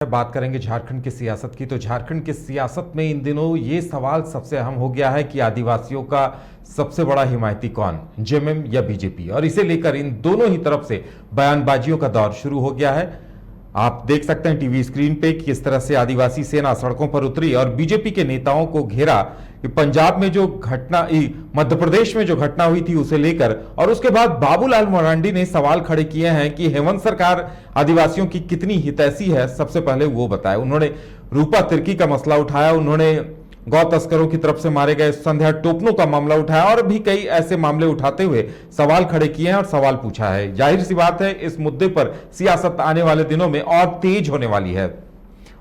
बात करेंगे झारखंड की सियासत की। तो झारखंड की सियासत में इन दिनों ये सवाल सबसे अहम हो गया है कि आदिवासियों का सबसे बड़ा हिमायती कौन, जेएमएम या बीजेपी। और इसे लेकर इन दोनों ही तरफ से बयानबाजियों का दौर शुरू हो गया है। आप देख सकते हैं टीवी स्क्रीन पे कि किस तरह से आदिवासी सेना सड़कों पर उतरी और बीजेपी के नेताओं को घेरा कि पंजाब में जो घटना, मध्य प्रदेश में जो घटना हुई थी उसे लेकर। और उसके बाद बाबूलाल मरांडी ने सवाल खड़े किए हैं कि हेमंत सरकार आदिवासियों की कितनी हितैषी है, सबसे पहले वो बताए। उन्होंने रूपा तिर्की का मसला उठाया, उन्होंने गौ तस्करों की तरफ से मारे गए संध्या टोपनो का मामला उठाया और भी कई ऐसे मामले उठाते हुए सवाल खड़े किए हैं और सवाल पूछा है। जाहिर सी बात है इस मुद्दे पर सियासत आने वाले दिनों में और तेज होने वाली है।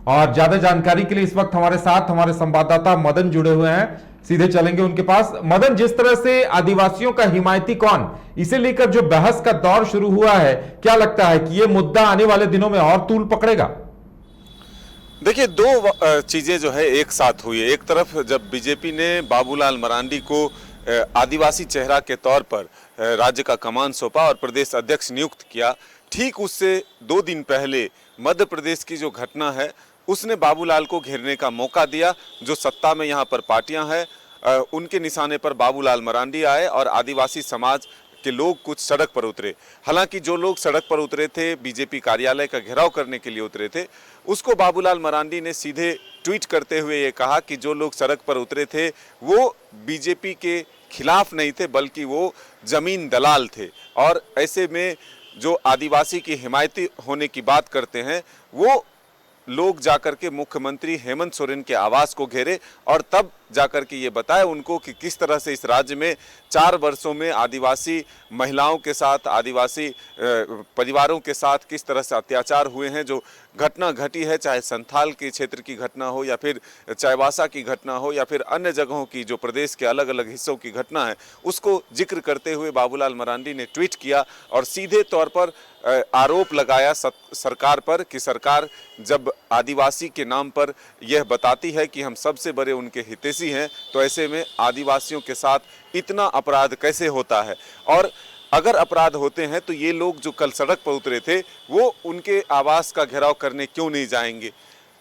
और ज्यादा जानकारी के लिए इस वक्त हमारे साथ हमारे संवाददाता मदन जुड़े हुए हैं, सीधे चलेंगे उनके पास। मदन, जिस तरह से आदिवासियों का हिमायती कौन, इसे लेकर जो बहस का दौर शुरू हुआ है, क्या लगता है कि यह मुद्दा आने वाले दिनों में और तूल पकड़ेगा? देखिए, दो चीजें जो है एक साथ हुई है। एक तरफ जब बीजेपी ने बाबूलाल मरांडी को आदिवासी चेहरा के तौर पर राज्य का कमान सौंपा और प्रदेश अध्यक्ष नियुक्त किया, ठीक उससे 2 दिन पहले मध्य प्रदेश की जो घटना है उसने बाबूलाल को घेरने का मौका दिया। जो सत्ता में यहाँ पर पार्टियां हैं उनके निशाने पर बाबूलाल मरांडी आए और आदिवासी समाज के लोग कुछ सड़क पर उतरे। हालांकि जो लोग सड़क पर उतरे थे, बीजेपी कार्यालय का घेराव करने के लिए उतरे थे, उसको बाबूलाल मरांडी ने सीधे ट्वीट करते हुए ये कहा कि जो लोग सड़क पर उतरे थे वो बीजेपी के खिलाफ नहीं थे बल्कि वो जमीन दलाल थे। और ऐसे में जो आदिवासी की हिमायती होने की बात करते हैं वो लोग जाकर के मुख्यमंत्री हेमंत सोरेन के आवास को घेरे और तब जाकर के ये बताया उनको कि किस तरह से इस राज्य में 4 वर्षों में आदिवासी महिलाओं के साथ, आदिवासी परिवारों के साथ किस तरह से अत्याचार हुए हैं। जो घटना घटी है, चाहे संथाल के क्षेत्र की घटना हो या फिर चाईबासा की घटना हो या फिर अन्य जगहों की जो प्रदेश के अलग अलग हिस्सों की घटना है, उसको जिक्र करते हुए बाबूलाल मरांडी ने ट्वीट किया और सीधे तौर पर आरोप लगाया सरकार पर कि सरकार जब आदिवासी के नाम पर यह बताती है कि हम सबसे बड़े उनके हितैषी हैं, तो ऐसे में आदिवासियों के साथ इतना अपराध कैसे होता है। और अगर अपराध होते हैं तो ये लोग जो कल सड़क पर उतरे थे वो उनके आवास का घेराव करने क्यों नहीं जाएंगे,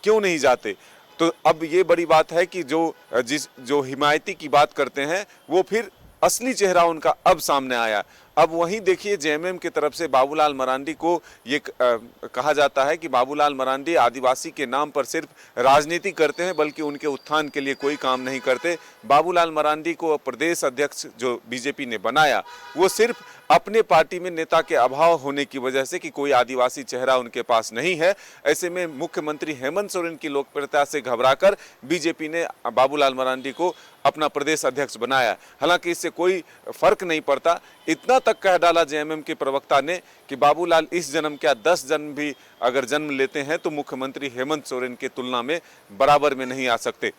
क्यों नहीं जाते। तो अब ये बड़ी बात है कि जो हिमायती की बात करते हैं वो फिर असली चेहरा उनका अब सामने आया। अब वहीं देखिए, जेएमएम की तरफ से बाबूलाल मरांडी को ये कहा जाता है कि बाबूलाल मरांडी आदिवासी के नाम पर सिर्फ राजनीति करते हैं बल्कि उनके उत्थान के लिए कोई काम नहीं करते। बाबूलाल मरांडी को प्रदेश अध्यक्ष जो बीजेपी ने बनाया वो सिर्फ अपने पार्टी में नेता के अभाव होने की वजह से कि कोई आदिवासी चेहरा उनके पास नहीं है। ऐसे में मुख्यमंत्री हेमंत सोरेन की लोकप्रियता से घबराकर बीजेपी ने बाबूलाल मरांडी को अपना प्रदेश अध्यक्ष बनाया। हालांकि इससे कोई फर्क नहीं पड़ता। इतना तक कह डाला जेएमएम के प्रवक्ता ने कि बाबूलाल इस जन्म क्या 10 जन्म भी अगर जन्म लेते हैं तो मुख्यमंत्री हेमंत सोरेन की तुलना में बराबर में नहीं आ सकते।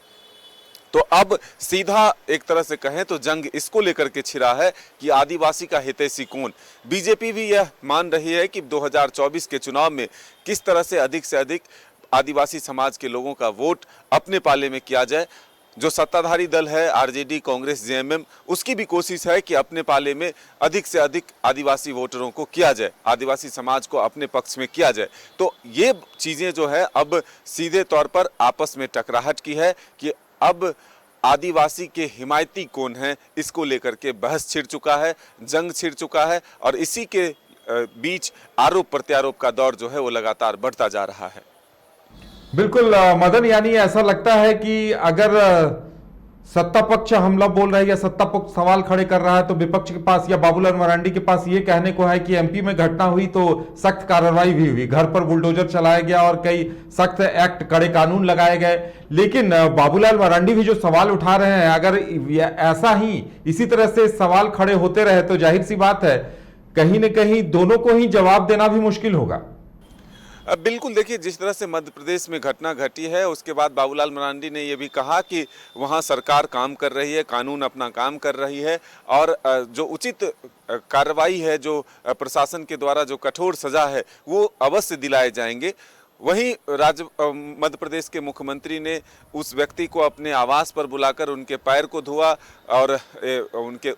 तो अब सीधा एक तरह से कहें तो जंग इसको लेकर के छिड़ा है कि आदिवासी का हितैषी कौन। बीजेपी भी यह मान रही है कि 2024 के चुनाव में किस तरह से अधिक आदिवासी समाज के लोगों का वोट अपने पाले में किया जाए। जो सत्ताधारी दल है आरजेडी, कांग्रेस, जेएमएम, उसकी भी कोशिश है कि अपने पाले में अधिक से अधिक आदिवासी वोटरों को किया जाए, आदिवासी समाज को अपने पक्ष में किया जाए। तो ये चीज़ें जो है अब सीधे तौर पर आपस में टकराहट की है कि अब आदिवासी के हिमायती कौन है, इसको लेकर के बहस छिड़ चुका है, जंग छिड़ चुका है और इसी के बीच आरोप प्रत्यारोप का दौर जो है वो लगातार बढ़ता जा रहा है। बिल्कुल मदन, यानी ऐसा लगता है कि अगर सत्ता पक्ष हमला बोल रहा है या सत्ता पक्ष सवाल खड़े कर रहा है तो विपक्ष के पास या बाबूलाल मरांडी के पास ये कहने को है कि एमपी में घटना हुई तो सख्त कार्रवाई भी हुई, घर पर बुलडोजर चलाया गया और कई सख्त एक्ट, कड़े कानून लगाए गए। लेकिन बाबूलाल मरांडी भी जो सवाल उठा रहे हैं, अगर ऐसा ही इसी तरह से सवाल खड़े होते रहे तो जाहिर सी बात है कहीं ना कहीं दोनों को ही जवाब देना भी मुश्किल होगा। बिल्कुल, देखिए जिस तरह से मध्य प्रदेश में घटना घटी है उसके बाद बाबूलाल मरांडी ने यह भी कहा कि वहां सरकार काम कर रही है, कानून अपना काम कर रही है और जो उचित कार्रवाई है, जो प्रशासन के द्वारा जो कठोर सजा है वो अवश्य दिलाए जाएंगे। वहीं मध्य प्रदेश के मुख्यमंत्री ने उस व्यक्ति को अपने आवास पर बुलाकर उनके पैर को धोआ और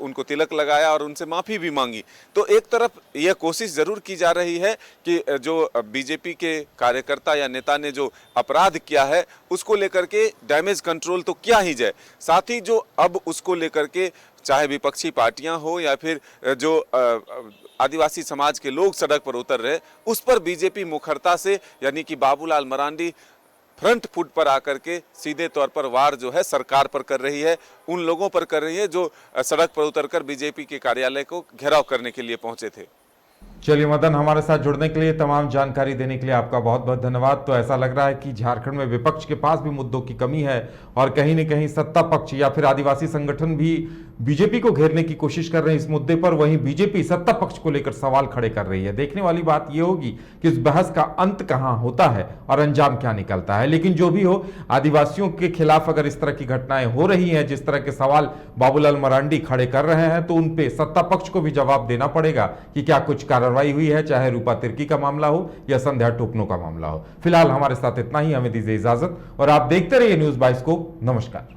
उनको तिलक लगाया और उनसे माफ़ी भी मांगी। तो एक तरफ यह कोशिश ज़रूर की जा रही है कि जो बीजेपी के कार्यकर्ता या नेता ने जो अपराध किया है उसको लेकर के डैमेज कंट्रोल तो किया ही जाए, साथ ही जो अब उसको लेकर के चाहे विपक्षी पार्टियां हो या फिर जो आदिवासी समाज के लोग सड़क पर उतर रहे, उस पर बीजेपी मुखरता से यानी कि बाबूलाल मरांडी फ्रंट फुट पर आकर के सीधे तौर पर वार जो है सरकार पर कर रही है, उन लोगों पर कर रही है जो सड़क पर उतरकर बीजेपी के कार्यालय को घेराव करने के लिए पहुंचे थे। चलिए मदन, हमारे साथ जुड़ने के लिए, तमाम जानकारी देने के लिए आपका बहुत बहुत धन्यवाद। तो ऐसा लग रहा है कि झारखंड में विपक्ष के पास भी मुद्दों की कमी है और कहीं न कहीं सत्ता पक्ष या फिर आदिवासी संगठन भी बीजेपी को घेरने की कोशिश कर रहे हैं इस मुद्दे पर। वहीं बीजेपी सत्ता पक्ष को लेकर सवाल खड़े कर रही है। देखने वाली बात यह होगी कि इस बहस का अंत कहां होता है और अंजाम क्या निकलता है। लेकिन जो भी हो, आदिवासियों के खिलाफ अगर इस तरह की घटनाएं हो रही हैं, जिस तरह के सवाल बाबूलाल मरांडी खड़े कर रहे हैं, तो उन पे सत्ता पक्ष को भी जवाब देना पड़ेगा कि क्या कुछ कार्रवाई हुई है, चाहे रूपा तिर्की का मामला हो या संध्या टोपनो का मामला हो। फिलहाल हमारे साथ इतना ही, हमें दीजिए इजाजत और आप देखते रहिए न्यूज़ बाइस्कोप। नमस्कार।